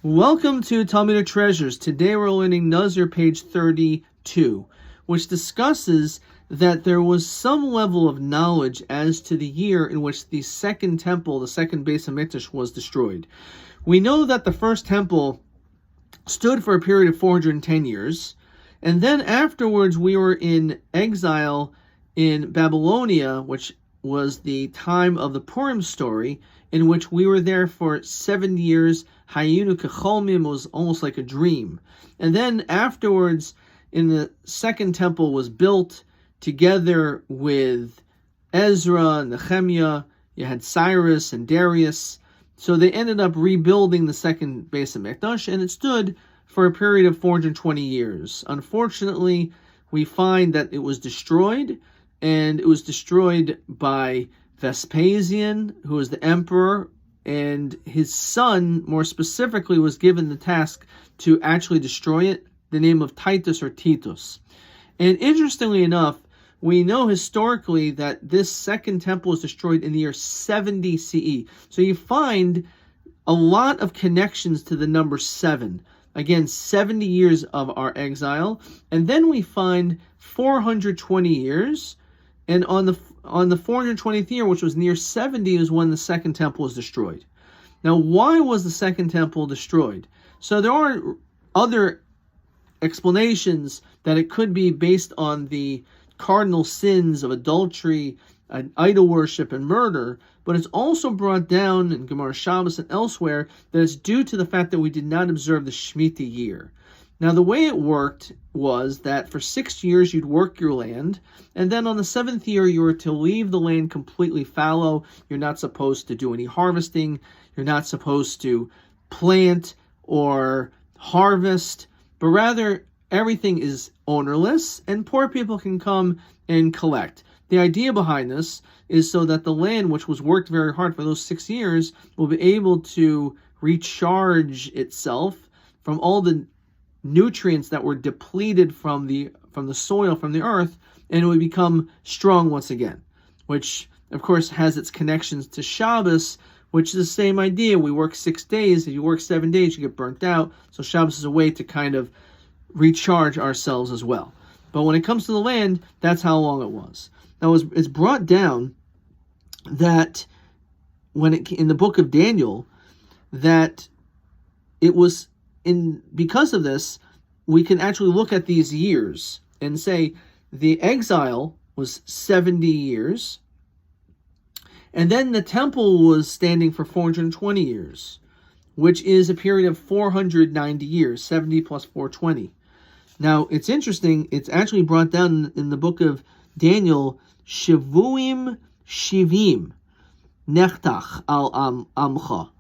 Welcome to Talmudic Treasures. Today we're learning Nazir, page 32, which discusses that there was some level of knowledge as to the year in which the second temple, the second Beis HaMikdash, was destroyed. We know that the first temple stood for a period of 410 years, and then afterwards we were in exile in Babylonia, which was the time of the Purim story, in which we were there for 7 years. Hayinu kecholmim was almost like a dream. And then afterwards, in the second temple was built together with Ezra and Nehemiah. You had Cyrus and Darius. So they ended up rebuilding the second Beis HaMikdash, and it stood for a period of 420 years. Unfortunately, we find that it was destroyed, and it was destroyed by Vespasian, who was the emperor, and his son, more specifically, was given the task to actually destroy it, the name of Titus or Titus. And interestingly enough, we know historically that this second temple was destroyed in the year 70 CE. So you find a lot of connections to the number 7. Again, 70 years of our exile. And then we find 420 years. And on the 420th year, which was near 70, is when the second temple was destroyed. Now, why was the second temple destroyed? So there are other explanations that it could be based on the cardinal sins of adultery, idol worship, and murder, but it's also brought down in Gemara Shabbos and elsewhere that it's due to the fact that we did not observe the Shemitah year. Now, the way it worked was that for 6 years you'd work your land, and then on the 7th year you were to leave the land completely fallow. You're not supposed to do any harvesting. You're not supposed to plant or harvest, but rather everything is ownerless, and poor people can come and collect. The idea behind this is so that the land, which was worked very hard for those 6 years, will be able to recharge itself from all the nutrients that were depleted from the soil, from the earth, and it would become strong once again, which of course has its connections to Shabbos, which is the same idea. We work 6 days. If you work 7 days, you get burnt out. So Shabbos is a way to kind of recharge ourselves as well. But when it comes to the land, that's how long it was. Now it's brought down that in the book of Daniel, that it was because of this, we can actually look at these years and say the exile was 70 years, and then the temple was standing for 420 years, which is a period of 490 years, 70 plus 420. Now, it's interesting, it's actually brought down in the book of Daniel, Shavuim Shivim Nechtach al Amcha,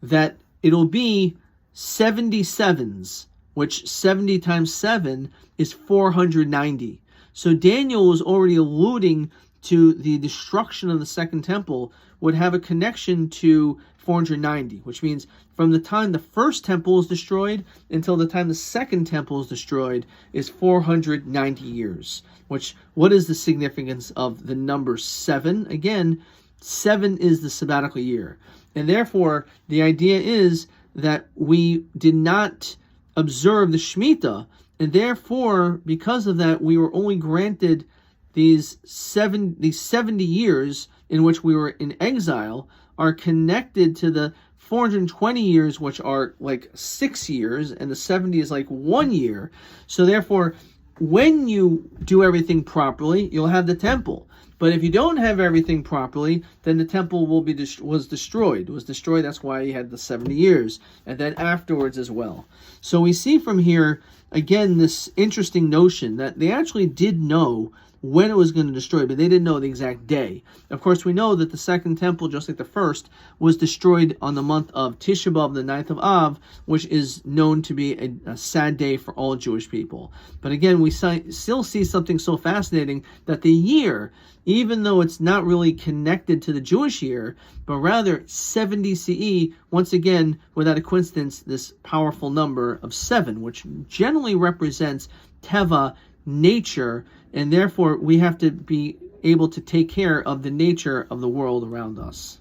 that it'll be 77s, which 70 times 7 is 490. So Daniel was already alluding to the destruction of the second temple would have a connection to 490, which means from the time the first temple is destroyed until the time the second temple is destroyed is 490 years. What is the significance of the number 7? Again, 7 is the sabbatical year. And therefore, the idea is that we did not observe the Shemitah, and therefore, because of that, we were only granted these 70 years in which we were in exile are connected to the 420 years, which are like 6 years, and the 70 is like 1 year. So therefore, when you do everything properly, you'll have the temple. But if you don't have everything properly, then the temple was destroyed. It was destroyed, that's why you had the 70 years. And then afterwards as well. So we see from here, again, this interesting notion that they actually did know when it was going to destroy, but they didn't know the exact day. Of course, we know that the second temple, just like the first, was destroyed on the month of Tisha B'Av, the 9th of Av, which is known to be a sad day for all Jewish people. But again, we still see something so fascinating that the year, even though it's not really connected to the Jewish year, but rather 70 CE, once again, without a coincidence, this powerful number of 7, which generally represents Teva, nature, and therefore we have to be able to take care of the nature of the world around us.